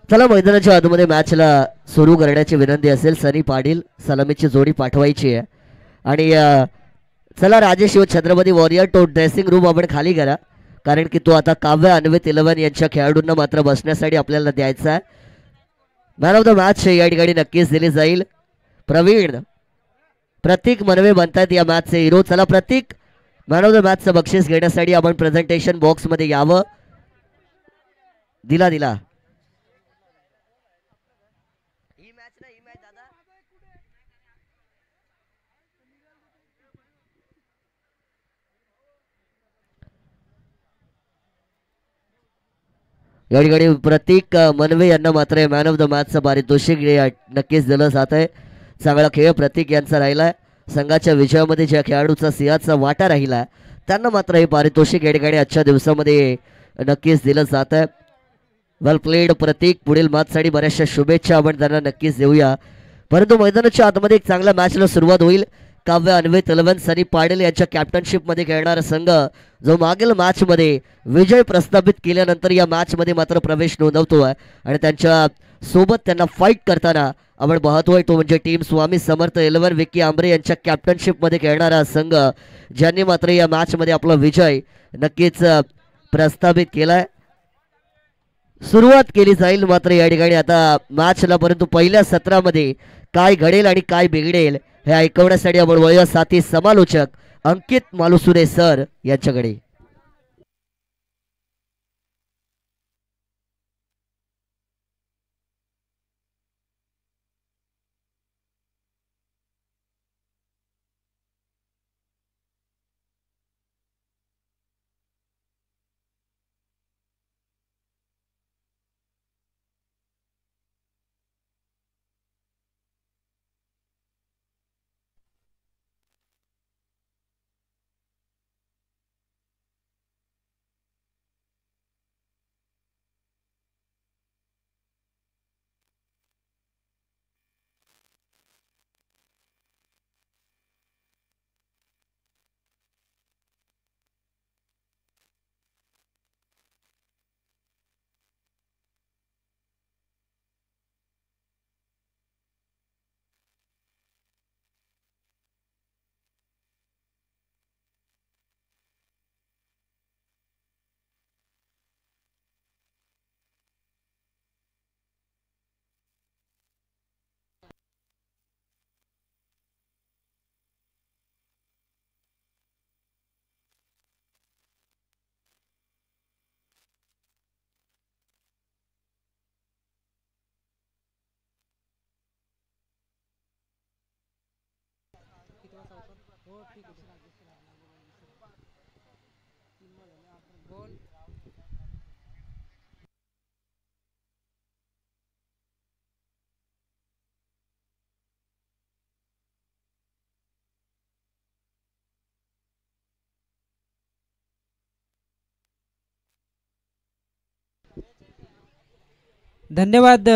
चला मैदानाच्या आतमध्ये मॅचला सुरू करण्याची विनंती असेल. सनी पाटील सलामीची जोडी पाठवायची आहे आणि चला राजेश व छत्रपती वॉरियर तो ड्रेसिंग रूम आपण खाली करा, कारण की तो आता काव्य अन्वित 11 यांच्या खेळाडूंना मात्र बसण्यासाठी आपल्याला द्यायचा आहे. मॅन ऑफ द मॅच या ठिकाणी नक्कीच दिली जाईल. प्रवीण प्रतीक मनवे बनतात या मॅचचे हिरो. चला प्रतीक, मॅन ऑफ द मॅचचं बक्षीस घेण्यासाठी आपण प्रेझेंटेशन बॉक्समध्ये यावं. दिला दिला या ठिकाणी प्रतीक मनवे यांना मात्र मॅन ऑफ द मॅचचं पारितोषिक नक्कीच दिलं जात आहे. चांगला खेळ प्रतीक यांचा राहिलाय. संघाच्या विजयामध्ये ज्या खेळाडूचा सिंहाचा वाटा राहिला त्यांना मात्र हे पारितोषिक या ठिकाणी आजच्या दिवसामध्ये नक्कीच दिलं जात आहे. वेल प्लेड प्रतीक. पुढील मॅचसाठी बऱ्याचशा शुभेच्छा आपण त्यांना नक्कीच देऊया. परंतु मैदानाच्या आतमध्ये एक चांगल्या मॅचला सुरुवात होईल. काव्य अन्वित 11 सनी पाटील यांच्या कॅप्टनशिपमध्ये खेळणारा संघ जो मागील मॅचमध्ये विजय प्रस्थापित केल्यानंतर या मॅचमध्ये मात्र प्रवेश नोंदवतोय आणि त्यांच्या सोबत त्यांना फाईट करताना आपण पाहतोय तो म्हणजे टीम स्वामी समर्थ 11 विकी आंबरे यांच्या कॅप्टनशिपमध्ये खेळणारा संघ, ज्यांनी मात्र या मॅचमध्ये आपला विजय नक्कीच प्रस्थापित केलाय. सुरुवात केली जाईल मात्र या ठिकाणी आता मॅचला, परंतु पहिल्या सत्रामध्ये काय घडेल आणि काय बिघडेल हे ऐकवण्यासाठी आपण वळूया साथी समालोचक अंकित मालुसुरे सर यांच्याकडे. धन्यवाद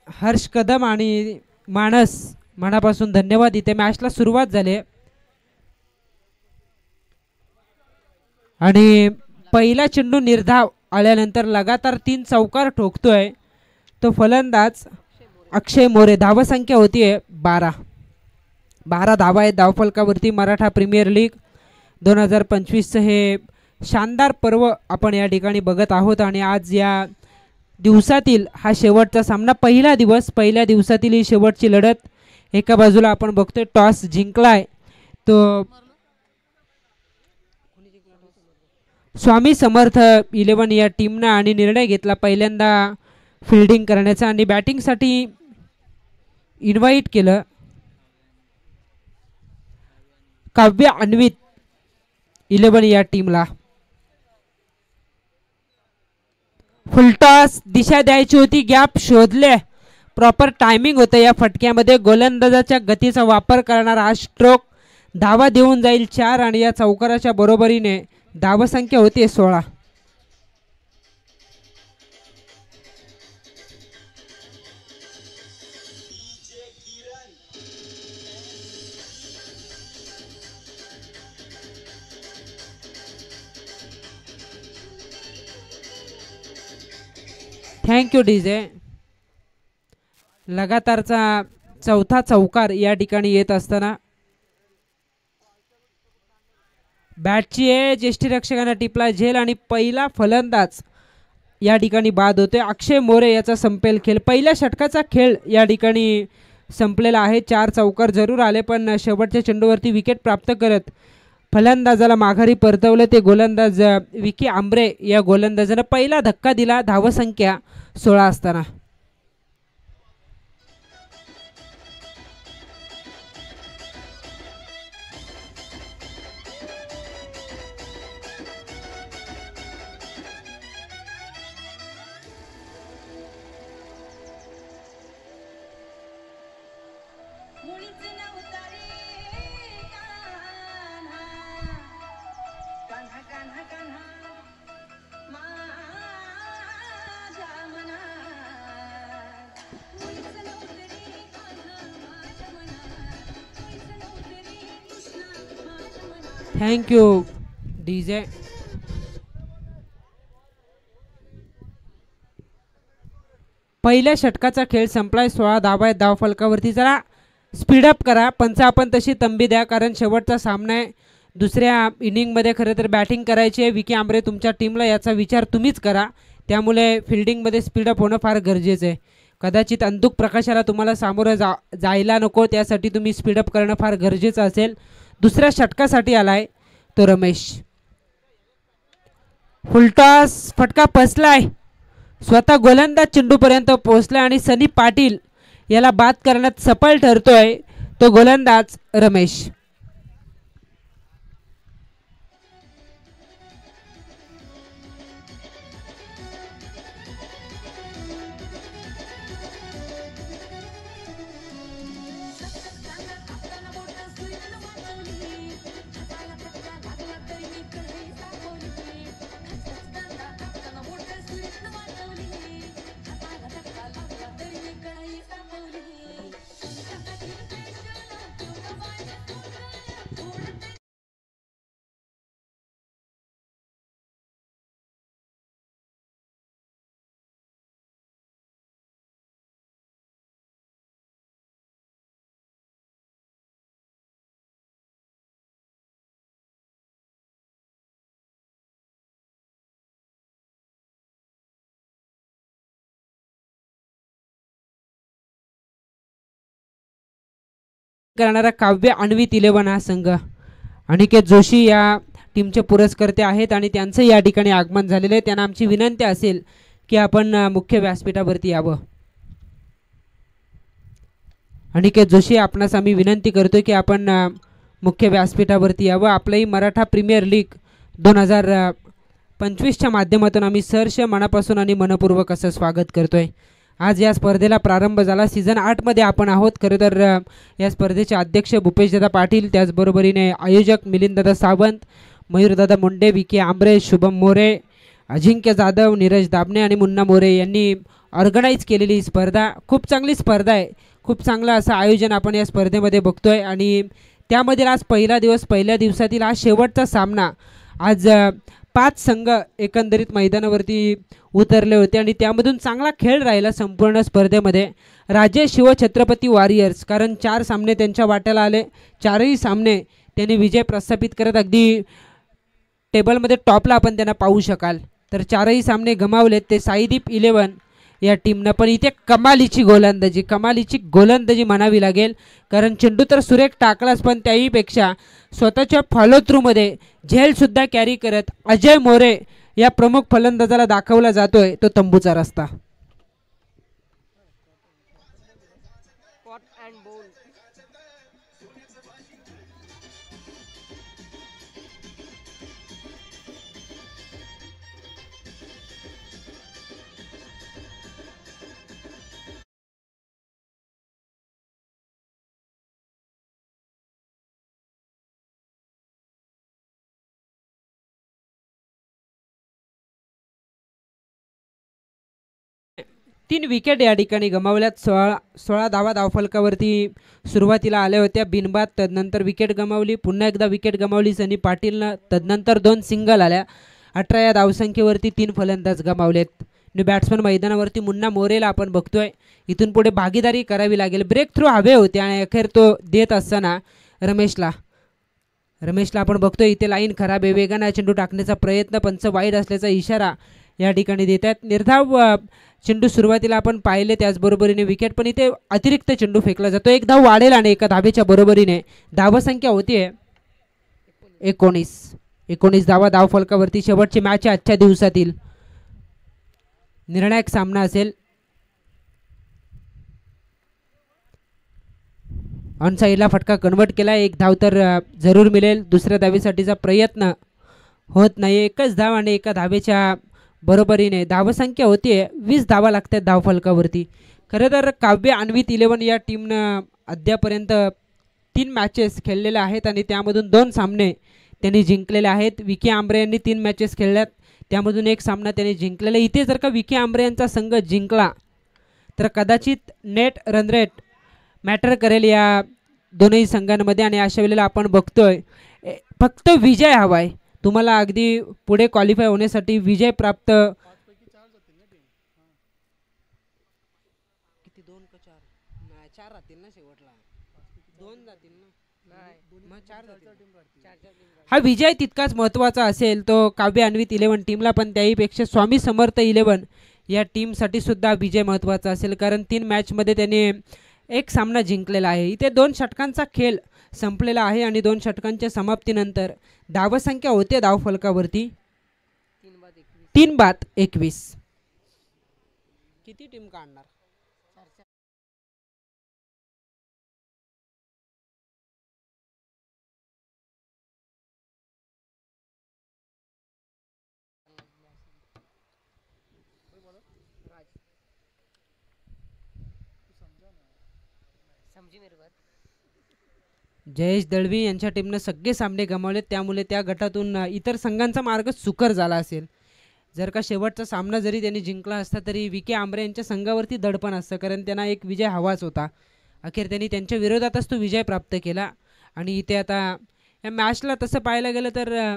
हर्ष कदम आणि मानस, मनापासून धन्यवाद. इथे मॅचला सुरुवात झाली आणि पहिला चेंडू निर्धाव आल्यानंतर लगातार 3 चौकार ठोकतोय तो फलंदाज अक्षय मोरे. धावसंख्या होतीये 12 धावा आहेत धावफलकावरती. मराठा प्रीमियर लीग 2025 हे शानदार पर्व आपण या ठिकाणी बघत आहोत आणि आज या दिवसातील हा शेवटचा सामना, पहिला दिवसातील ही शेवटची लढत. एका बाजूला आपण बघतोय टॉस जिंकलाय तो स्वामी समर्थ 11 या टीमनं आणि निर्णय घेतला पहिल्यांदा फिल्डिंग करण्याचा आणि बॅटिंगसाठी इन्व्हाइट केलं काव्य अन्वित 11 या टीमला. फुलटॉस दिशा द्यायची होती, गॅप शोधले, प्रॉपर टायमिंग होतं या फटक्यामध्ये. गोलंदाजाच्या गतीचा वापर करणारा हा स्ट्रोक धावा देऊन जाईल 4 आणि या चौकाराच्या बरोबरीने धावसंख्या होती 16. Thank you DJ. लगातारचा चौथा चौकार या ठिकाणी येत असताना बॅटची एज यष्टीरक्षकांना टिपला झेल आणि पहिला फलंदाज या ठिकाणी बाद होते. अक्षय मोरे याचा संपेल खेळ. पहिल्या षटकाचा खेळ या ठिकाणी संपलेला आहे. 4 चौकार जरूर आले पण शेवटच्या चेंडूवरती विकेट प्राप्त करत फलंदाजाला माघारी परतवलं ते गोलंदाज विकी आंबरे या गोलंदाजानं पहिला धक्का दिला धावसंख्या 16 असताना. Thank you DJ. पहिल्या षटकाचा खेळ संपलाय. 16 धावा आहेत धावफलकावरती. जरा स्पीडअप करा. पंच आपण तशी तंबी द्या कारण शेवटचा सामना आहे. दुसऱ्या इनिंगमध्ये खरं तर बॅटिंग करायची आहे. विकी आंबरे तुमच्या टीमला याचा विचार तुम्हीच करा. त्यामुळे फिल्डिंगमध्ये स्पीडअप होणं फार गरजेचं आहे. कदाचित अंधुक प्रकाशाला तुम्हाला सामोरं जायला नको त्यासाठी तुम्ही स्पीडअप करणं फार गरजेचं असेल. दुसऱ्या षटकासाठी आलाय तो रमेश. फुलटॉस फटका फसलाय. स्वतः गोलंदाज चेंडूपर्यंत पोहोचलाय आणि सनी पाटील याला बाद करण्यात सफल ठरतोय तो गोलंदाज रमेश. करणारा काव्य अन्वित 11 हा संघ. अनिकेत जोशी या टीमचे पुरस्कर्ते आहेत आणि त्यांचं या ठिकाणी आगमन झालेलं आहे. त्यांना आमची विनंती असेल की आपण मुख्य व्यासपीठावरती यावं. अनिकेत जोशी आपणास आम्ही विनंती करतो की आपण मुख्य व्यासपीठावरती यावं. आपलंही मराठा प्रीमियर लीग 2025च्या माध्यमातून आम्ही सहर्ष मनापासून आणि मनपूर्वक असं स्वागत करतोय. आज या स्पर्धेला प्रारंभ झाला. सीझन 8 मध्ये आपण आहोत. खरं तर या स्पर्धेचे अध्यक्ष भूपेशदादा पाटील, त्याचबरोबरीने आयोजक मिलिंददादा सावंत, मयूरदादा मुंडे, विकी आंबरे, शुभम मोरे, अजिंक्य जाधव, नीरज दाबणे आणि मुन्ना मोरे यांनी ऑर्गनाईज केलेली स्पर्धा. खूप चांगली स्पर्धा आहे. खूप चांगलं असं आयोजन आपण या स्पर्धेमध्ये बघतोय आणि त्यामध्ये आज पहिला दिवस, पहिल्या दिवसातील आज शेवटचा सामना. आज 5 संघ एकंदरीत मैदानावरती उतरले होते आणि त्यामधून चांगला खेळ राहिला संपूर्ण स्पर्धेमध्ये. राजे शिवछत्रपती वॉरियर्स, कारण 4 सामने त्यांच्या वाट्याला आले. 4ही सामने त्यांनी विजय प्रस्थापित करत अगदी टेबलमध्ये टॉपला आपण त्यांना पाहू शकाल. तर 4ही सामने गमावलेत ते साईदीप 11 या टीमनं. पण इथे कमालीची गोलंदाजी म्हणावी लागेल कारण चेंडू तर सुरेख टाकलाच पण त्याहीपेक्षा स्वतःच्या फॉलो थ्रूमध्ये झेलसुद्धा कॅरी करत अजय मोरे या प्रमुख फलंदाजाला दाखवला जातोय तो तंबूचा रस्ता. तीन विकेट या ठिकाणी गमावल्यात. 16 धावा धावफलकावरती सुरुवातीला आल्या होत्या बिनबाद. तदनंतर विकेट गमावली, पुन्हा एकदा विकेट गमावली सनी पाटीलनं. तदनंतर 2 सिंगल आल्या. 18 या धावसंख्येवरती 3 फलंदाज गमावलेत. न्यू बॅट्समन मैदानावरती मुन्ना मोरेला आपण बघतोय. इथून पुढे भागीदारी करावी लागेल. ब्रेक थ्रू हवे होते आणि अखेर तो देत असताना रमेशला आपण बघतोय इथे लाईन खराब आहे. वेगाने चेंडू टाकण्याचा प्रयत्न, पंच वाईड असल्याचा इशारा या ठिकाणी देत आहेत. निर्धाव चेंडू सुरुवातीला आपण पाहिले, त्याचबरोबरीने विकेट, पण इथे अतिरिक्त चेंडू फेकला जातो. एक धाव वाढेल आणि एका धावेच्या बरोबरीने धावसंख्या होतीये 19 धावा धाव फलकावरती. शेवटची मॅच आहे आजच्या दिवसातील. निर्णायक सामना असेल. ऑन साईडला फटका कन्वर्ट केला. एक धाव तर जरूर मिळेल. दुसऱ्या धावेसाठीचा प्रयत्न होत नाही. एकच धाव आणि एका धावेच्या बरोबरीने धावसंख्या होतीये 20 धावा लागतात धाव फलकावरती. खरं तर काव्य अन्वित 11 या टीमनं अद्यापर्यंत 3 मॅचेस खेळलेल्या आहेत आणि त्यामधून 2 सामने त्यांनी जिंकलेले आहेत. विकी आंब्रे यांनी 3 मॅचेस खेळल्यात, त्यामधून 1 सामना त्यांनी जिंकलेला. इथे जर का विकी आंब्रे यांचा संघ जिंकला तर कदाचित नेट रन रेट मॅटर करेल या दोनही संघांमध्ये. आणि अशा वेळेला आपण बघतोय फक्त विजय हवा आहे तुम्हाला. अगदी पुढे क्वालिफाय होण्यासाठी विजय प्राप्त. किती 2 का 4? 4 राहतील ना शेवटला. 2 जातील ना, मग 4 जातील. हा विजय तितकाच महत्त्वाचा असेल तो काव्य अन्वित 11 टीमला, पण त्याहीपेक्षा स्वामी समर्थ 11 या टीमसाठी सुद्धा विजय महत्त्वाचा असेल. कारण 3 मॅचमध्ये त्यांनी 1 सामना जिंकलेला आहे. इथे 2 षटकांचा खेळ संपलेला आहे आणि 2 षटकांच्या समाप्तीनंतर धावसंख्या होते धाव फलकावरती 3/21. किती टीम काढणार? जयेश दळवी यांच्या टीमनं सगळे सामने गमावले, त्यामुळे त्या गटातून इतर संघांचा मार्ग सुकर झाला असेल. जर का शेवटचा सामना जरी त्यांनी जिंकला असता तरी विके आंब्रे यांच्या संघावरती दडपण असतं, कारण त्यांना एक विजय हवाच होता. अखेर त्यांनी त्यांच्या विरोधातच तो विजय प्राप्त केला. आणि इथे आता या मॅचला तसं पाहायला गेलं तर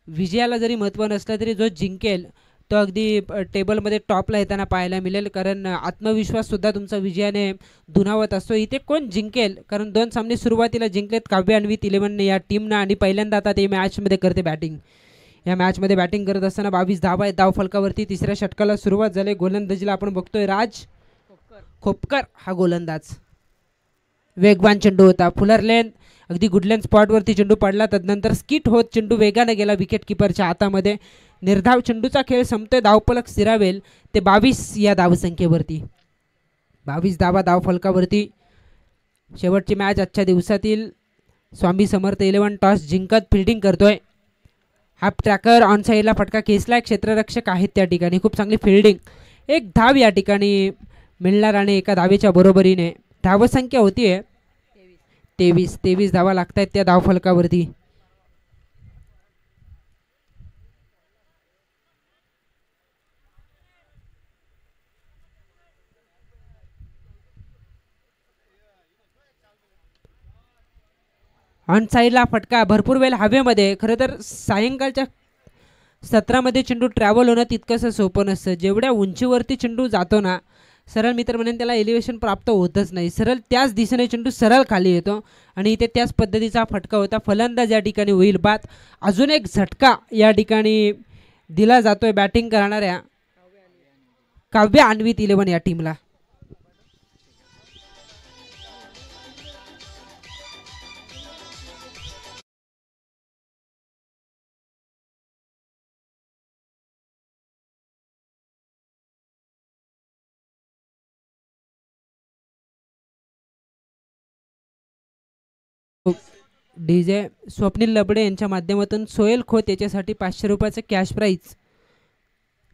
विजयाला जरी महत्त्व नसलं तरी जो जिंकेल तो अगदी टेबलमध्ये टॉपला येताना पाहायला मिळेल, कारण आत्मविश्वाससुद्धा तुमचा विजयाने दुणावत असतो. इथे कोण जिंकेल, कारण 2 सामने सुरुवातीला जिंकलेत काव्य अन्वित 11 या टीमनं आणि पहिल्यांदा आता ते मॅचमध्ये करते बॅटिंग. या मॅचमध्ये बॅटिंग करत असताना 22 धावा आहेत धाव फलकावरती. तिसऱ्या षटकाला सुरुवात झाली. गोलंदाजीला आपण बघतोय राज खोपकर हा गोलंदाज. वेगवान चेंडू होता, फुलर लेन, अगदी गुडलेन स्पॉटवरती चेंडू पडला. तदनंतर स्किट होत चेंडू वेगाने गेला विकेट किपरच्या हातामध्ये. निर्धाव चेंडूचा खेळ संपतोय. धावफलक स्थिरावेल ते 22 या धावसंख्येवरती. 22 धावा धाव फलकावरती. शेवटची मॅच आजच्या दिवसातील. स्वामी समर्थ 11 टॉस जिंकत फिल्डिंग करतोय. हाफ ट्रॅकर ऑन साईडला फटका खेचलाय. क्षेत्ररक्षक आहेत त्या ठिकाणी. खूप चांगली फिल्डिंग. 1 धाव या ठिकाणी मिळणार आणि एका धावेच्या बरोबरीने धावसंख्या होतीये 23 धावा लागतायत त्या धाव फलकावरती. ऑन साईडला फटका भरपूर वेळ हवेमध्ये. खरं तर सायंकाळच्या सत्रामध्ये चेंडू ट्रॅव्हल होणं तितकंसं सोपं नसतं. जेवढ्या उंचीवरती चेंडू जातो ना, सरळ मित्र म्हणेन त्याला एलिव्हेशन प्राप्त होतच नाही. सरळ त्याच दिशेने चेंडू सरळ खाली येतो आणि इथे त्याच पद्धतीचा फटका होता. फलंदाज या ठिकाणी होईल बाद. अजून एक झटका या ठिकाणी दिला जातोय बॅटिंग करणाऱ्या काव्य अन्वित 11 या टीमला. डीजे स्वप्नील लबडे यांच्या माध्यमातून सोहेल खोत याच्यासाठी 500 रुपयाचं कॅश प्राईज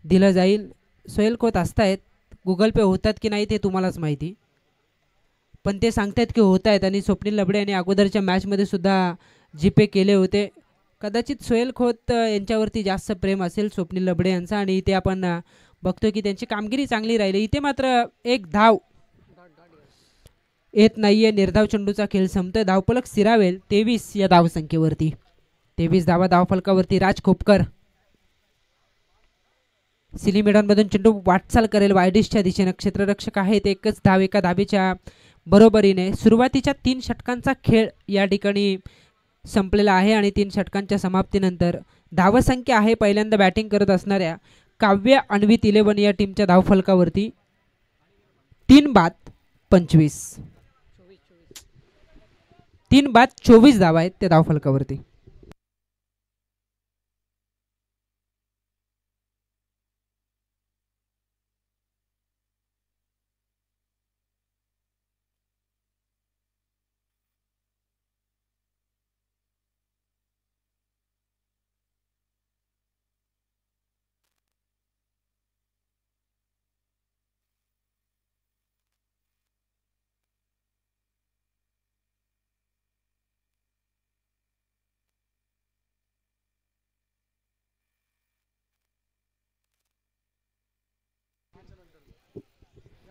दिलं जाईल. सोहेल खोत असतायत, गुगल पे होतात की नाही ते तुम्हालाच माहिती, पण ते सांगतायत की होत आहेत. आणि स्वप्नील लबडे यांनी अगोदरच्या मॅचमध्ये सुद्धा जीपे केले होते. कदाचित सोहेल खोत यांच्यावरती जास्त प्रेम असेल स्वप्नील लबडे यांचा, आणि इथे आपण बघतोय की त्यांची कामगिरी चांगली राहिली. इथे मात्र 1 धाव येत नाहीये. निर्धाव चेंडूचा खेळ संपतोय. धावफलक स्थिरावेल 23 या धावसंख्येवरती. 23 धावा धावफलकावरती. राज खोपकर सिली मैदानमधून चेंडू वाटचाल करेल वायडिशच्या दिशेने. क्षेत्ररक्षक आहेत, एकच धाव एका धावेच्या बरोबरीने. सुरुवातीच्या 3 षटकांचा खेळ या ठिकाणी संपलेला आहे आणि 3 षटकांच्या समाप्तीनंतर धावसंख्या आहे पहिल्यांदा बॅटिंग करत असणाऱ्या काव्य अन्वित 11 या टीमच्या धावफलकावरती 3 बाद 25. 3 बाद 24 धावा आहेत त्या धावफलकावरती.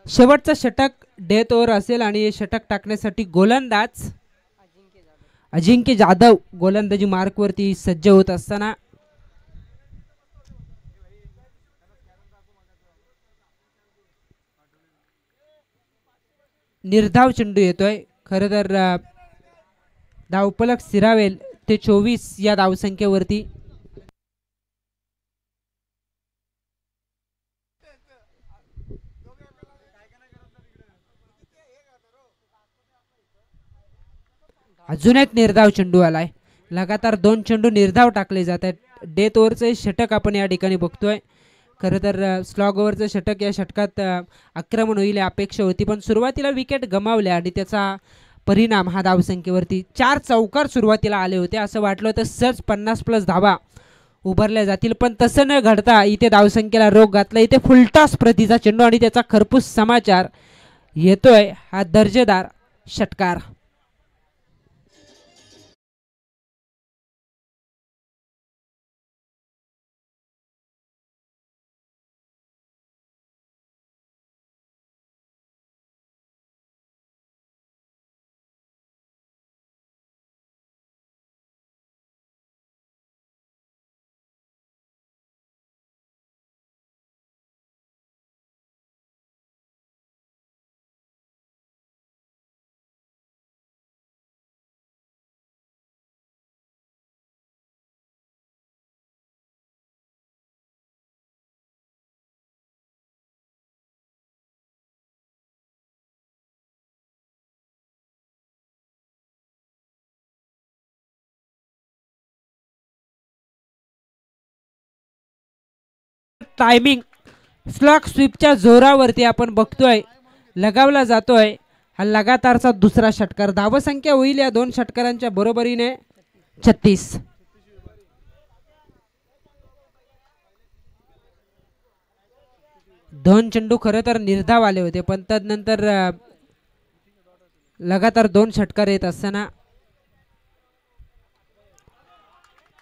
शेवटचं षटक डेथ ओव्हर असेल आणि हे षटक टाकण्यासाठी गोलंदाज अजिंक्य जाधव गोलंदाजी मार्कवरती सज्ज होत असताना निर्धाव चेंडू येतोय. खरं तर धावफलक स्थिरावेल ते 24 या धावसंख्येवरती. अजून एक निर्धाव चेंडू आलाय. लगातार 2 चेंडू निर्धाव टाकले जात आहेत. डेथ ओव्हरचे षटक आपण या ठिकाणी बघतोय. खरं तर स्लॉग ओव्हरचं षटक या षटकात आक्रमण होईल अपेक्षा होती, पण सुरुवातीला विकेट गमावल्या आणि त्याचा परिणाम हा धावसंख्येवरती 4 चौकार सुरुवातीला आले होते. असं वाटलं होतं सहज 50+ धावा उभारल्या जातील, पण तसं न घडता इथे धावसंख्येला रोग घातला. इथे फुलटॉस प्रतीचा चेंडू आणि त्याचा खरपूस समाचार येतोय. हा दर्जेदार षटकार. टायमिंग स्लॉग स्वीपच्या जोरावरती आपण बघतोय लगावला जातोय हा लगातारचा दुसरा षटकार. धावसंख्या होईल या 2 षटकारांच्या बरोबरीने 36. दोन चेंडू खरं तर निर्धाव आले होते, पण तदनंतर लगातार 2 षटकार येत असताना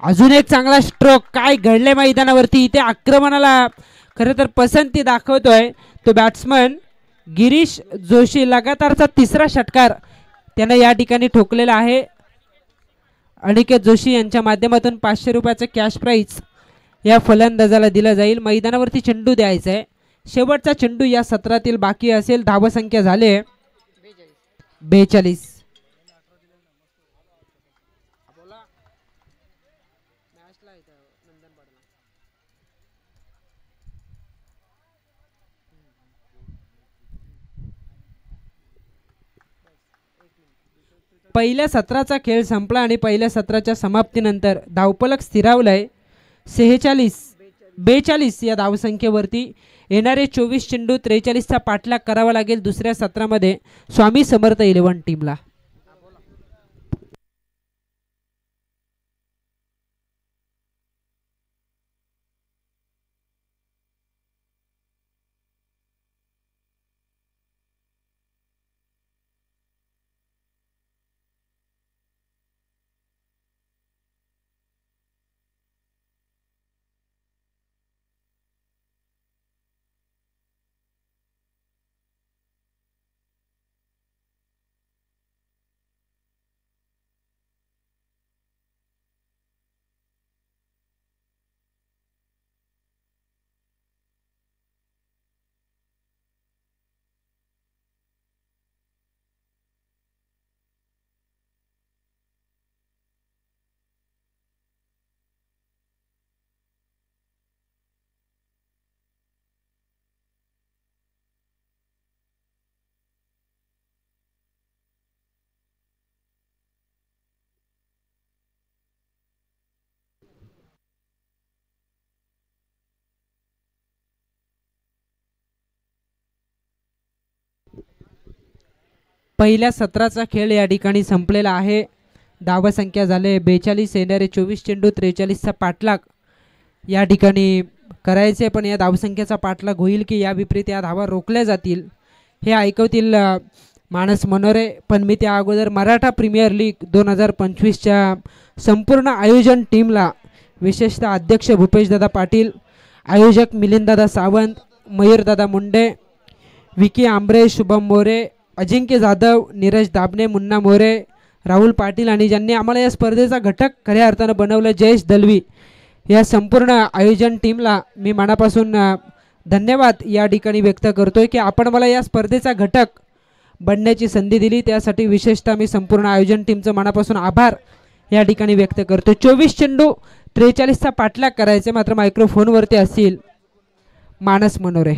अजून एक चांगला स्ट्रोक. काय घडले मैदानावरती. इथे आक्रमणाला खरं तर पसंती दाखवतोय तो बॅट्समन गिरीश जोशी. लगातारचा 3रा षटकार त्याने या ठिकाणी ठोकलेला आहे. अनिकेत जोशी यांच्या माध्यमातून 500 रुपयाचं कॅश प्राईज या फलंदाजाला दिला जाईल. मैदानावरती चेंडू द्यायचा आहे. शेवटचा चेंडू या सत्रातील बाकी असेल. धावसंख्या झाले 42. पहिल्या सत्राचा खेळ संपला आणि पहिल्या सत्राच्या समाप्तीनंतर धावफलक स्थिरावलंय 42 या धावसंख्येवरती. येणारे 24 चेंडू 43चा पाठलाग करावा लागेल दुसऱ्या सत्रामध्ये स्वामी समर्थ 11 टीमला. पहिल्या सत्राचा खेळ या ठिकाणी संपलेला आहे. धावसंख्या झाले 42. येणारे 24 चेंडू 43चा पाठलाग या ठिकाणी करायचे, पण या धावसंख्येचा पाठलाग होईल की या विपरीत या धावा रोखल्या जातील हे ऐकवतील मानस मनोरे. पण मी त्या अगोदर मराठा प्रीमियर लीग 2025च्या संपूर्ण आयोजन टीमला, विशेषतः अध्यक्ष भूपेशदादा पाटील, आयोजक मिलिंददादा सावंत, मयूरदादा मुंडे, विकी आंबरे, शुभम मोरे, अजिंक्य जाधव, नीरज दाबणे, मुन्ना मोरे, राहुल पाटील आणि ज्यांनी आम्हाला या स्पर्धेचा घटक खऱ्या अर्थानं बनवलं, जयेश दलवी, या संपूर्ण आयोजन टीमला मी मनापासून धन्यवाद या ठिकाणी व्यक्त करतोय की आपण मला या स्पर्धेचा घटक बनण्याची संधी दिली. त्यासाठी विशेषतः मी संपूर्ण आयोजन टीमचं मनापासून आभार या ठिकाणी व्यक्त करतो. 24 चेंडू 43चा पाठलाग करायचे, मात्र मायक्रोफोनवरती असतील मानस मनोरे.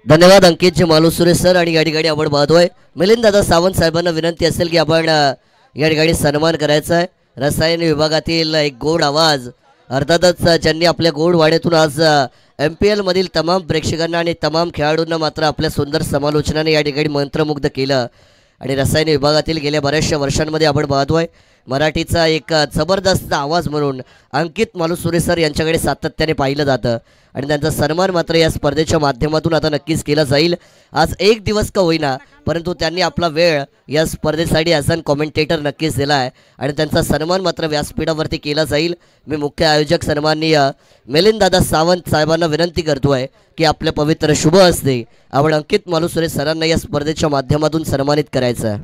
धन्यवाद अंकितजी मालुसुरे सर. आणि या ठिकाणी आपण पाहतोय मिलिंददादा सावंत साहेबांना विनंती असेल की आपण या ठिकाणी सन्मान करायचा आहे. रसायन विभागातील एक गोड आवाज, अर्थातच ज्यांनी आपल्या गोड वाड्यातून आज MPL मधील तमाम प्रेक्षकांना आणि तमाम खेळाडूंना मात्र आपल्या सुंदर समालोचनाने या ठिकाणी मंत्रमुग्ध केलं. आणि रसायन विभागातील गेल्या बऱ्याचशा वर्षांमध्ये आपण पाहतोय मराठीचा एक जबरदस्त आवाज म्हणून अंकित मालुसुरे सर यांच्याकडे सातत्याने पाहिलं जातं आणि त्यांचा सन्मान मात्र या स्पर्धेच्या माध्यमातून आता नक्कीच केला जाईल. आज एक दिवस का होईना, परंतु त्यांनी आपला वेळ या स्पर्धेसाठी ॲज अन कॉमेंटेटर नक्कीच दिला आहे आणि त्यांचा सन्मान मात्र व्यासपीठावरती केला जाईल. मी मुख्य आयोजक सन्माननीय मिलिंददादा सावंत साहेबांना विनंती करतोय की आपल्या पवित्र शुभ हस्ते आपण अंकित मालुसुरे सरांना या स्पर्धेच्या माध्यमातून सन्मानित करायचं आहे.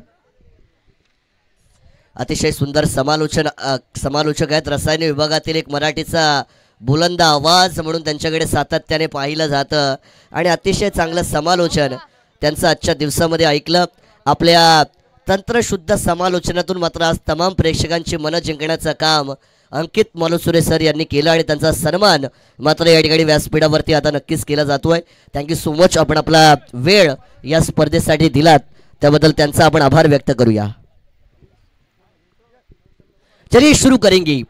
अतिशय सुंदर समालोचक आहेत. रसायन विभागातील एक मराठीचा बुलंद आवाज म्हणून त्यांच्याकडे सातत्याने पाहिलं जातं आणि अतिशय चांगलं समालोचन त्यांचं आजच्या दिवसामध्ये ऐकलं. आपल्या तंत्रशुद्ध समालोचनातून मात्र आज तमाम प्रेक्षकांची मनं जिंकण्याचं काम अंकित मालुसुरे सर यांनी केलं आणि त्यांचा सन्मान मात्र या ठिकाणी व्यासपीठावरती आता नक्कीच केला जातोय. Thank you so much. आपण आपला वेळ या स्पर्धेसाठी दिलात त्याबद्दल त्यांचा आपण आभार व्यक्त करूया. चलिए शुरू करेंगे.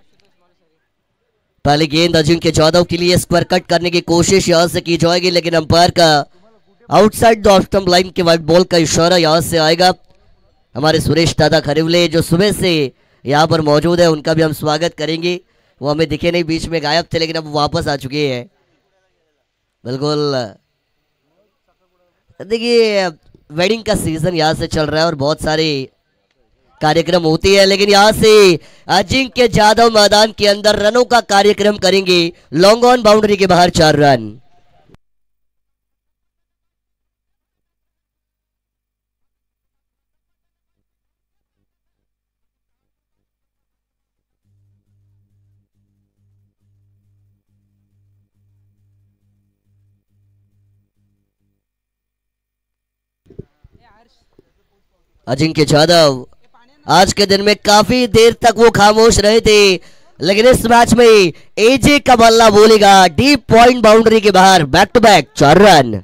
पहले गेंद अजिंक्य जाधव के लिए स्क्वायर कट करने की कोशिश यहां से की जाएगी, लेकिन अंपायर का outside the off stump line के वाइट बॉल का इशारा यहां से आएगा. हमारे सुरेश दादा खरिवले जो सुबह से यहाँ पर मौजूद है, उनका भी हम स्वागत करेंगे. वो हमें दिखे नहीं, बीच में गायब थे, लेकिन अब वापस आ चुके हैं. बिल्कुल देखिए वेडिंग का सीजन यहाँ से चल रहा है और बहुत सारे कार्यक्रम होती है, लेकिन यहाँ से अजिंक्य जाधव मैदान के अंदर रनों का कार्यक्रम करेंगे. लॉन्ग ऑन बाउंड्री के बाहर 4 रन. अजिंक्य जाधव आज के दिन में काफी देर तक वो खामोश रहे थे, लेकिन इस मैच में एजे का बल्ला बोलेगा डीप पॉइंट बाउंड्री के बाहर. Back to back 4 run.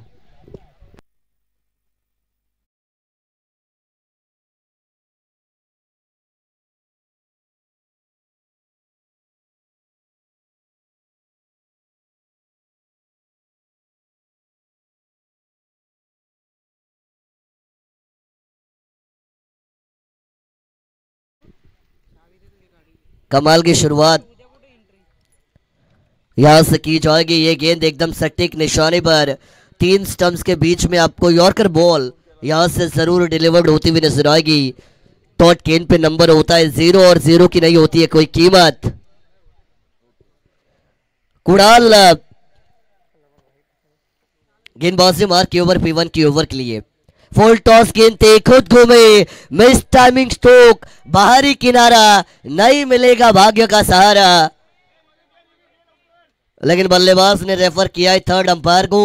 कमाल की शुरुआत यहां से की जाएगी. ये गेंद एकदम सटीक निशाने पर 3 स्टंप्स के बीच में आपको यॉर्कर बॉल यहां से जरूर डिलीवर्ड होती हुई नजर आएगी. टॉट गेंद पे नंबर होता है 0 और 0 की नहीं होती है कोई कीमत. कुणाल गेंदबाजी मार के ओवर P1 की ओवर के लिए. फुल टॉस गेंद थे, खुद घूमे, मिस टाइमिंग स्ट्रोक, बाहरी किनारा, नहीं मिलेगा भाग्य का सहारा. लेकिन बल्लेबाज ने रेफर किया है थर्ड अंपायर को.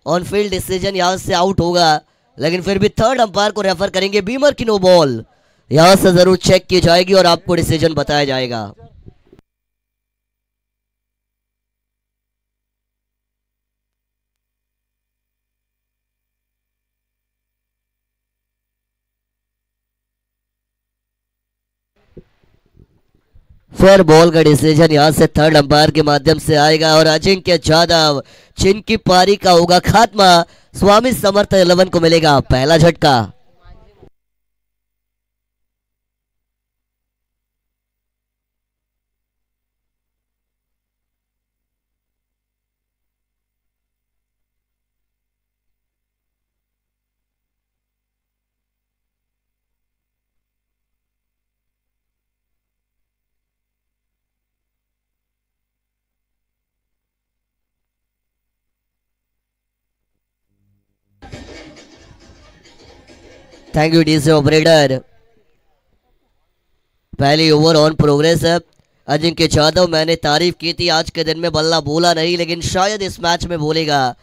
ऑन फील्ड डिसीजन यहां से आउट होगा, लेकिन फिर भी थर्ड अंपायर को रेफर करेंगे. बीमर की नो बॉल यहां से जरूर चेक की जाएगी और आपको डिसीजन बताया जाएगा. फेयर बॉल का डिसीजन यहां से थर्ड अंपायर के माध्यम से आएगा और अजिंक्य जाधव जिनकी पारी का होगा खात्मा, स्वामी समर्थ 11 को मिलेगा पहला झटका। Thank you DC operator. पहली ओवर ऑन प्रोग्रेस है। अजिंक्य जाधव, मैंने तारीफ की थी आज के दिन में, बल्ला बोला नहीं लेकिन शायद इस मैच में बोलेगा।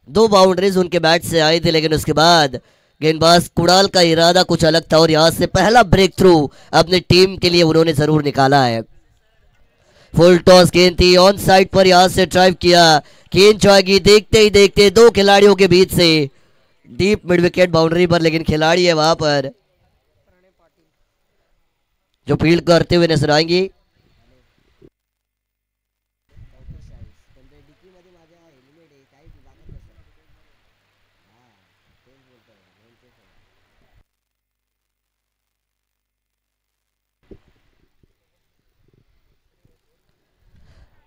2 बाउंड्रीज उनके बैट से आई थी लेकिन उसके बाद गेंदबाज कुणाल का इरादा कुछ अलग था और यहां से पहला ब्रेक थ्रू अपनी टीम के लिए उन्होंने जरूर निकाला है। फुल टॉस गेंद थी, ऑन साइड पर यहां से ड्राइव किया, गेंद जाएगी देखते ही देखते 2 खिलाड़ियों के बीच से डीप मिड विकेट बाउंड्री पर, लेकिन खिलाड़ी है वहां पर जो फील्ड करते हुए नजर आएंगी।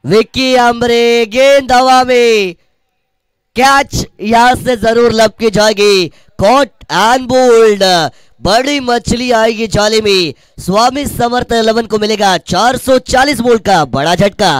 विक्की आम्रे, गेंद हवा में, कैच यहां से जरूर लपकी जाएगी, कॉट एंड बोल्ड, बड़ी मछली आएगी जाले में, स्वामी समर्थ 11 को मिलेगा 440 बोल्ट का बड़ा झटका।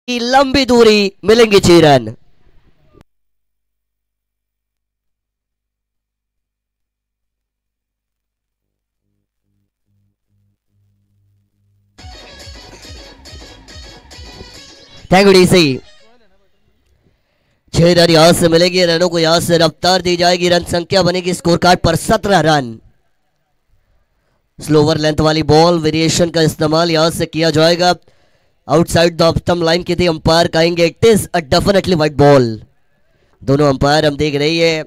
की लंबी दूरी मिलेंगे 6 run. Thank you DC. 6 run यहां से मिलेंगे, रनों को यहां से रफ्तार दी जाएगी, रन संख्या बनेगी स्कोर कार्ड पर 17 रन। स्लोवर लेंथ वाली बॉल वेरिएशन का इस्तेमाल यहां से किया जाएगा। आउटसाइड द स्टंप लाइन की थी, अंपायर कहेंगे it is a definitely white ball. दोनों अंपायर हम देख रही है,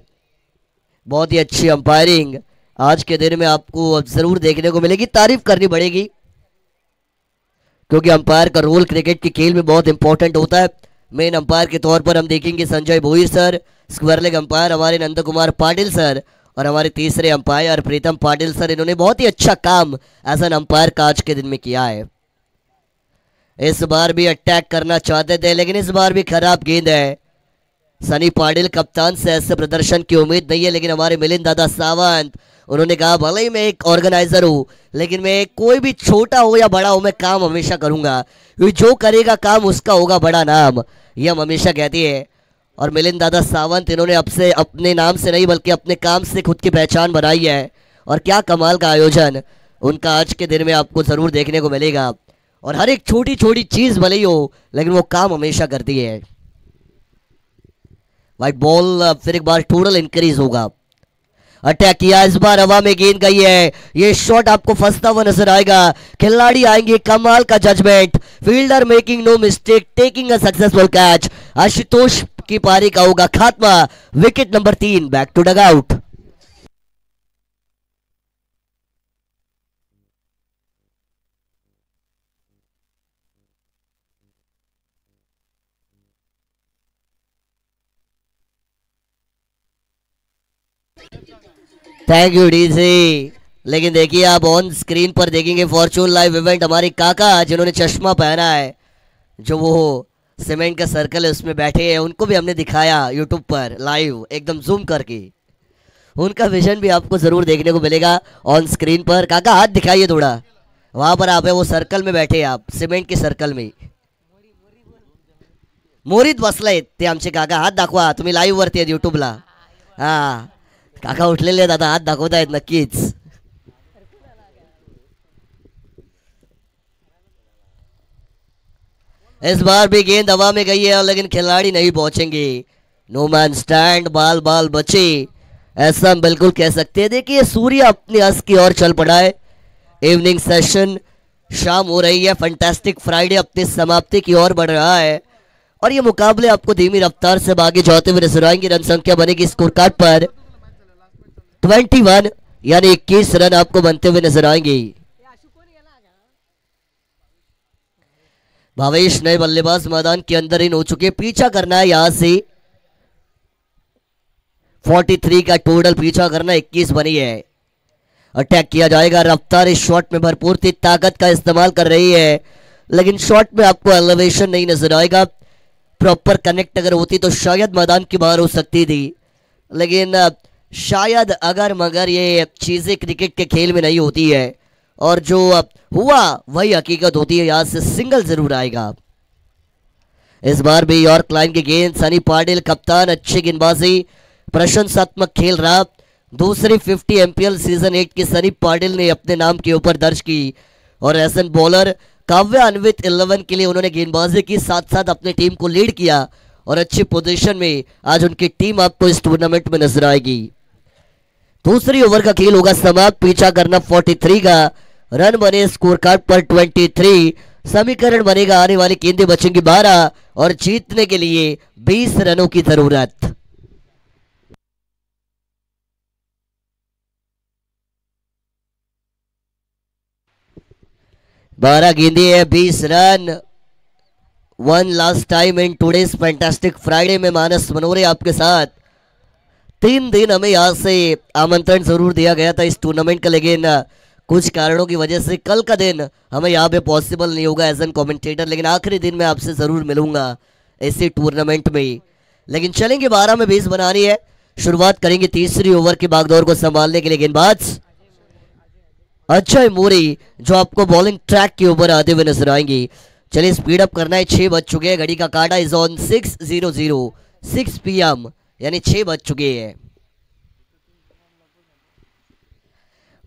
बहुत ही अच्छी अंपायरिंग आज के दिन में आपको जरूर देखने को मिलेगी, तारीफ करनी पड़ेगी क्योंकि अंपायर का रोल क्रिकेट की खेल में बहुत इंपॉर्टेंट होता है। मेन अंपायर के तौर पर हम देखेंगे Sanjay Bhoir sir, square leg umpire हमारे नंद कुमार पाटिल सर और हमारे तीसरे अंपायर प्रीतम पाटिल सर। इन्होंने बहुत ही अच्छा काम एज एन अंपायर का आज के दिन में किया है। इस बार भी अटैक करना चाहते थे लेकिन इस बार भी खराब गेंद है। सनी पाटिल कप्तान से ऐसे प्रदर्शन की उम्मीद नहीं है, लेकिन हमारे मिलिंद दादा सावंत उन्होंने कहा भले ही मैं एक ऑर्गेनाइजर हूं लेकिन मैं कोई भी छोटा हो या बड़ा हो मैं काम हमेशा करूंगा, क्योंकि जो करेगा काम उसका होगा बड़ा नाम, ये हम हमेशा कहती है। और मिलिंद दादा सावंत इन्होंने अब से अपने नाम से नहीं बल्कि अपने काम से खुद की पहचान बनाई है और क्या कमाल का आयोजन उनका आज के दिन में आपको जरूर देखने को मिलेगा। और हर एक छोटी छोटी चीज भले ही हो लेकिन वो काम हमेशा करती है। वाइट बॉल, फिर एक बार टोटल इंक्रीज होगा। अटैक किया, इस बार हवा में गेंद गई है, ये शॉट आपको फंसता हुआ नजर आएगा। खिलाड़ी आएंगे, कमाल का judgement, fielder making no mistake, taking a successful catch. Ashutosh की पारी का होगा खात्मा, wicket number 3, back to dugout. Thank you DC. लेकिन देखिए आप ऑन स्क्रीन पर देखेंगे फॉर्चून लाइव इवेंट हमारे काका जिन्होंने चश्मा पहना है, जो वो सीमेंट का सर्कल है उसमें बैठे हैं, उनको भी हमने दिखाया यूट्यूब पर लाइव एकदम जूम करके। उनका विजन भी आपको जरूर देखने को मिलेगा ऑन स्क्रीन पर। काका हाथ दिखाइए थोड़ा, वहां पर आप है वो सर्कल में बैठे हैं, आप सिमेंट के सर्कल में मोरीत बसलाय ते आमचे काका। हात दाखवा, तुम्ही लाईव्ह वरती आहेत युट्यूबला. हा, काका उठलेले आहेत आता, हात दाखवतायत नक्कीच. इस बार भी गेंद हवा में गई है लेकिन खिलाड़ी नहीं पहुंचेंगे. नो मैन स्टैंड, बाल बाल बचे, ऐसा हम बिल्कुल कह सकते हैं. देखिए सूर्य अपने अस्त की ओर चल पड़ा है. इवनिंग सेशन शाम हो रही है. फैंटास्टिक फ्राइडे अपनी समाप्ति की ओर बढ़ रहा है और ये मुकाबले आपको धीमी रफ्तार से आगे जाते हुए नजर आएंगे. रन संख्या बनेगी स्कोर कार्ड पर 21 यानी 21 रन आपको बनते हुए नजर आएंगे. भावेश नए बल्लेबाज मैदान के अंदर इन हो चुके. पीछा करना है यहां से 43 का टोटल पीछा करना, 21 बनी है. अटैक किया जाएगा. रफ्तार इस शॉट में भरपूर थी, ताकत का इस्तेमाल कर रही है लेकिन शॉट में आपको एलिवेशन नहीं नजर आएगा. प्रॉपर कनेक्ट अगर होती तो शायद मैदान की बाहर हो सकती थी, लेकिन शायद अगर मगर ये चीजें क्रिकेट के खेल में नहीं होती है और जो हुआ वही हकीकत होती है. यहां से सिंगल जरूर आएगा. इस बार भी यॉर्क लाइन की गेंद. सनी पाटिल कप्तान, अच्छी गेंदबाजी, प्रशंसात्मक खेल रहा. दूसरी 50 एमपीएल सीजन 8 की सनी पाटिल ने अपने नाम के ऊपर दर्ज की और एसन बॉलर काव्य अन्वित 11 के लिए उन्होंने गेंदबाजी की, साथ साथ अपनी टीम को लीड किया और अच्छी पोजीशन में आज उनकी टीम आपको इस टूर्नामेंट में नजर आएगी. दूसरी ओवर का खेल होगा समाप्त. पीछा करना 43 का, रन बने स्कोर कार्ड पर 23. समीकरण बनेगा आने वाली गेंदें बचेंगी 12 और जीतने के लिए 20 रनों की जरूरत. बारह गेंदे है, 20 run. One last time in today's fantastic Friday में मानस मनोरे आपके साथ. 3 दिन हमें यहाँ से आमंत्रण जरूर दिया गया था इस टूर्नामेंट का, लेकिन कुछ कारणों की वजह से कल का दिन हमें यहाँ पे पॉसिबल नहीं होगा एज एन कमेंटेटर, लेकिन आखिरी दिन मैं आपसे जरूर मिलूंगा इसी टूर्नामेंट में. लेकिन चलेंगे 12 में 20 बनानी है. शुरुआत करेंगे तीसरी ओवर की बागडोर को संभालने के लिए गेंदबाज अजय मोरी, जो आपको बॉलिंग ट्रैक के ऊपर आते हुए नजर आएंगी. चलिए स्पीड अप करना है. 6 बज चुके हैं, घड़ी का काटा इज ऑन 6:00 PM, यानी 6 बज चुके हैं.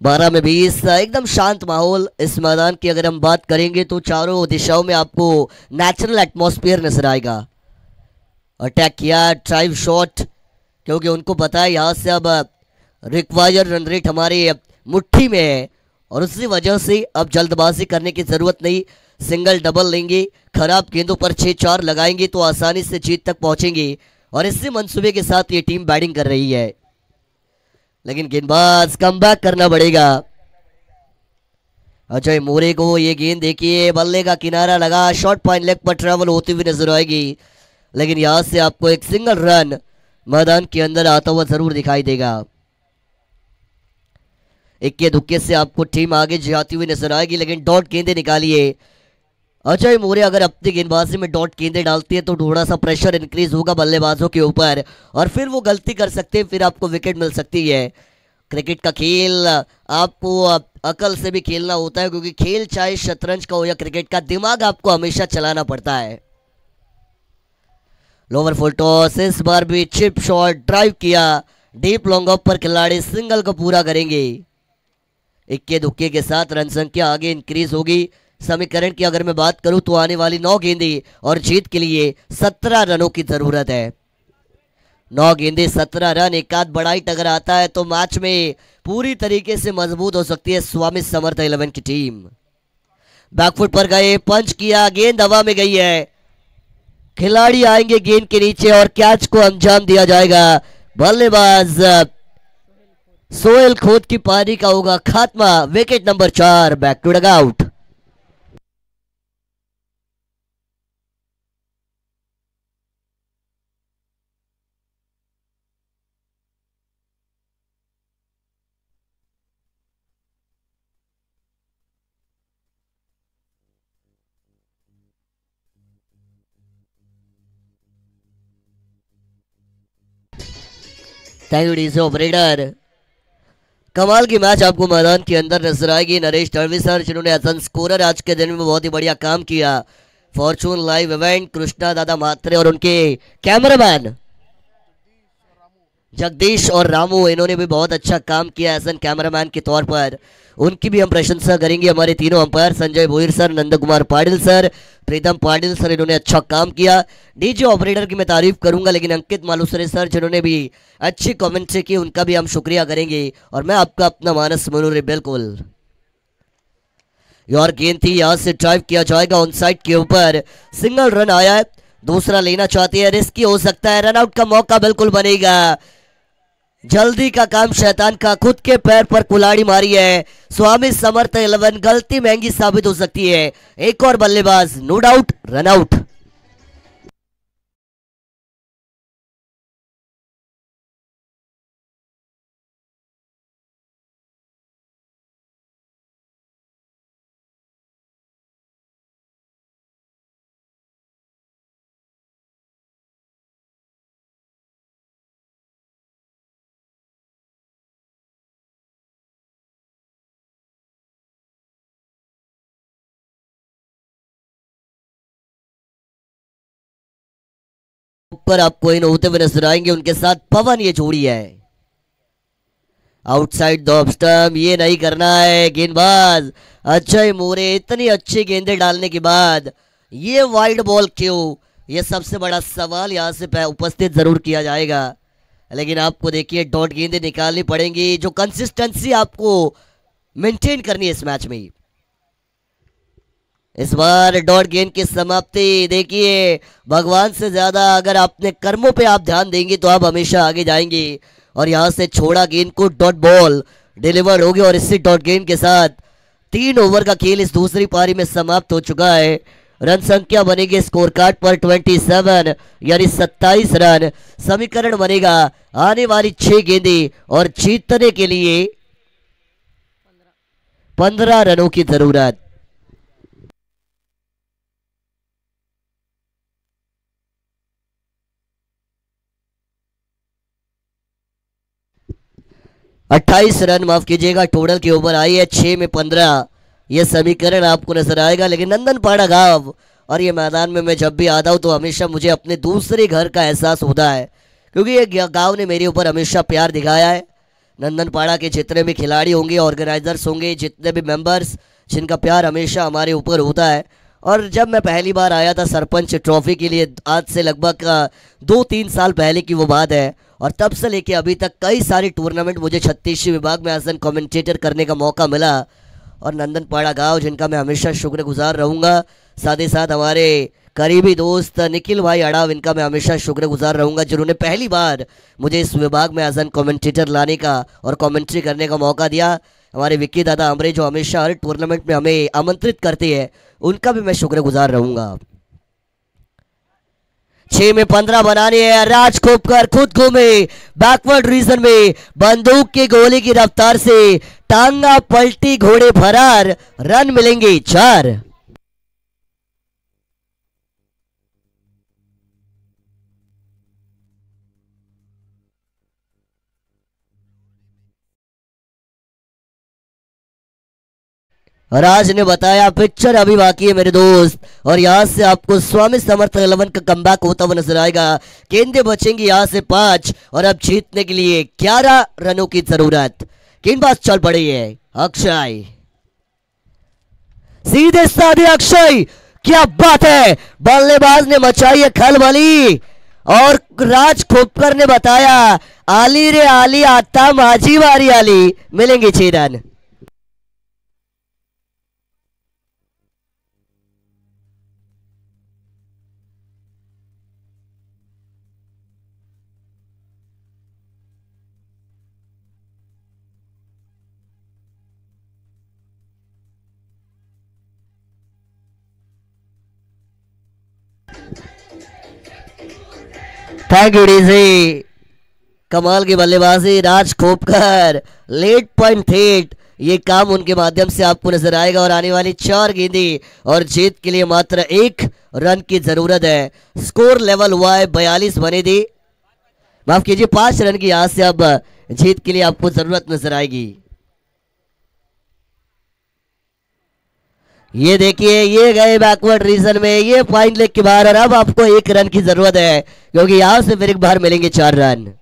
12 में 20, एकदम शांत माहौल. इस मैदान की अगर हम बात करेंगे तो चारों दिशाओं में आपको नेचुरल एटमॉस्फेयर नजर आएगा. अटैक किया, ड्राइव शॉट, क्योंकि उनको पता है यहां से अब रिक्वायर्ड रन रेट हमारे मुट्ठी में है और उसी वजह से अब जल्दबाजी करने की जरूरत नहीं. सिंगल डबल लेंगे, खराब गेंदों पर 6-4 लगाएंगे तो आसानी से जीत तक पहुंचेंगे और इसी मंसूबे के साथ ये टीम बैटिंग कर रही है. लेकिन गेंदबाज कमबैक करना पड़ेगा. अजय मोरे को ये गेंद देखिए, बल्ले का किनारा लगा, शॉर्ट पॉइंट लेग पर ट्रेवल होती हुई नजर आएगी, लेकिन यहां से आपको एक सिंगल रन मैदान के अंदर आता हुआ जरूर दिखाई देगा. इक्के दुक्के से आपको टीम आगे जाती हुई नजर आएगी, लेकिन डॉट गेंदे निकालिए. अजय मोरे अगर अपनी गेंदबाजी में डॉट गेंदे डालती है तो थोड़ा सा प्रेशर इंक्रीज होगा बल्लेबाजों के ऊपर और फिर वो गलती कर सकते हैं, फिर आपको विकेट मिल सकती है. क्रिकेट का खेल आपको अकल से भी खेलना होता है, क्योंकि खेल चाहे शतरंज का हो या क्रिकेट का, दिमाग आपको हमेशा चलाना पड़ता है. लोअर फुल टॉस, इस बार भी चिप शॉट, ड्राइव किया, डीप लॉन्ग ऑफ पर खिलाड़ी सिंगल को पूरा करेंगे. इक्के दुक्के के साथ रन संख्या आगे इंक्रीज होगी. समीकरण की अगर मैं बात करूं तो आने वाली 9 गेंदे और जीत के लिए 17 रनों की जरूरत है. 9 गेंदे 17 रन, एक आध बड़ाइट अगर आता है तो मैच में पूरी तरीके से मजबूत हो सकती है स्वामी समर्थ 11 की टीम. बैकफुट पर गए, पंच किया, गेंद हवा में गई है, खिलाड़ी आएंगे गेंद के नीचे और कैच को अंजाम दिया जाएगा. बल्लेबाज सोहेल खोत की पारी का होगा खात्मा. Wicket number 4, back to dugout. Thank you DJ operator. कमाल की मैच आपको मैदान के अंदर नजर आएगी। नरेश तड़वी सर जिन्होंने एज एन स्कोरर आज के दिन में बहुत ही बढ़िया काम किया। फॉर्चून लाइव इवेंट कृष्णा दादा मात्रे और उनके कैमरामैन जगदीश और रामू, इन्होंने भी बहुत अच्छा काम किया एज एन कैमरामैन के तौर पर। उनकी भी हम प्रशंसा करेंगे। हमारे तीनों umpire Sanjay Bhoir sir, Nand Kumar Patil sir, प्रीतम पाटिल सर, इन्होंने अच्छा काम किया। डीजे ऑपरेटर की मैं तारीफ करूंगा, लेकिन अंकित मालूसरे सर जिन्होंने भी अच्छी कमेंट्री की, उनका भी हम शुक्रिया करेंगे। और मैं आपका अपना मानस मनोरे, बिल्कुल यार गेंद थी, यहां से ड्राइव किया जाएगा ऑन साइड के ऊपर। सिंगल रन आया है, दूसरा लेना चाहते हैं, रिस्की हो सकता है, रन आउट का मौका बिल्कुल बनेगा। जल्दी का काम शैतान का, खुद के पैर पर कुल्हाड़ी मारी है स्वामी समर्थ 11, गलती महंगी साबित हो सकती है। एक और बल्लेबाज, नो डाउट रन आउट। ऊपर आपको इन होते हुए नजर आएंगे, उनके साथ पवन ये जोड़ी है। आउटसाइड द ऑफ स्टंप, ये नहीं करना है। गेंदबाज अजय मोरे, इतनी अच्छी गेंदें डालने के बाद ये वाइड बॉल क्यों, ये सबसे बड़ा सवाल यहां से उपस्थित जरूर किया जाएगा। लेकिन आपको देखिए डॉट गेंदें निकालनी पड़ेंगी, जो कंसिस्टेंसी आपको मेंटेन करनी है इस मैच में। इस बार डॉट गेंद की समाप्ति देखिए, भगवान से ज्यादा अगर अपने कर्मों पे आप ध्यान देंगे तो आप हमेशा आगे जाएंगे। और यहां से छोड़ा गेंद को, डॉट बॉल डिलीवर हो गया और इसी डॉट गेंद के साथ 3 ओवर का खेल इस दूसरी पारी में समाप्त हो चुका है। रन संख्या बनेगी स्कोर कार्ड पर 27 यानी 27 रन। समीकरण बनेगा आने वाली 6 गेंदें और जीतने के लिए 15 रनों की जरूरत। अट्ठाईस रन माफ कीजिएगा टोटल के ऊपर आई है, 6 में 15 ये समीकरण आपको नजर आएगा। लेकिन नंदनपाड़ा गांव, और ये मैदान में मैं जब भी आता हूं तो हमेशा मुझे अपने दूसरे घर का एहसास होता है, क्योंकि ये गांव ने मेरे ऊपर हमेशा प्यार दिखाया है। नंदनपाड़ा के जितने भी खिलाड़ी होंगे, ऑर्गेनाइजर्स होंगे, जितने भी मेंबर्स, जिनका प्यार हमेशा हमारे ऊपर होता है। और जब मैं पहली बार आया था सरपंच ट्रॉफी के लिए, आज से लगभग 2-3 साल पहले की वो बात है, और तब से लेके अभी तक कई सारे टूर्नामेंट मुझे छत्तीसवीं विभाग में एज एन कमेंटेटर करने का मौका मिला। और नंदनपाड़ा गांव, जिनका मैं हमेशा शुक्रगुजार रहूँगा, साथ ही साथ हमारे करीबी दोस्त निखिल भाई अड़ाव, इनका मैं हमेशा शुक्रगुजार रहूँगा, जिन्होंने पहली बार मुझे इस विभाग में एज एन कमेंटेटर लाने का और कमेंट्री करने का मौका दिया। हमारे विक्की दादा अमरे, जो हमेशा हर टूर्नामेंट में हमें आमंत्रित करते हैं, उनका भी मैं शुक्रगुजार रहूँगा। 6 में 15 बनाने हैं, राज खोपकर खुद घूमे बैकवर्ड रीजन में, बंदूक की गोली की रफ्तार से टांगा पलटी, घोड़े फरार, रन मिलेंगे 4। राज ने बताया पिक्चर अभी बाकी है मेरे दोस्त, और यहां से आपको स्वामी समर्थ 11 का कमबैक होता हुआ नजर आएगा। गेंदें बचेंगी यहां से 5 और अब जीतने के लिए 11 रनों की जरूरत। गेंदबाज चल पड़ी है अक्षय, सीधे साधे अक्षय, क्या बात है, बल्लेबाज ने मचाई है खलबली। और राज खोपकर ने बताया आली रे आली, आता माझी वारी आली, मिलेंगे 6 रन। थैंक यू डीसी, कमाल की बल्लेबाजी राज खोपकर, लेट पॉइंट हिट, ये काम उनके माध्यम से आपको नजर आएगा। और आने वाली 4 गेंदें और जीत के लिए मात्र 1 रन की जरूरत है। स्कोर लेवल हुआ है 42 बने थे। माफ कीजिए 5 रन की यहाँ से अब जीत के लिए आपको जरूरत नजर आएगी। ये देखिए ये गए बैकवर्ड रीजन में, ये फाइन लेग के बाहर और अब आपको 1 रन की जरूरत है क्योंकि यहां से फिर एक बार मिलेंगे 4 रन।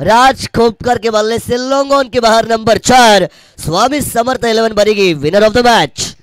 राज खोपकर के बल्ले से लॉन्ग ऑन के बाहर नंबर 4 स्वामी समर्थ 11 बनेगी विनर ऑफ द मैच।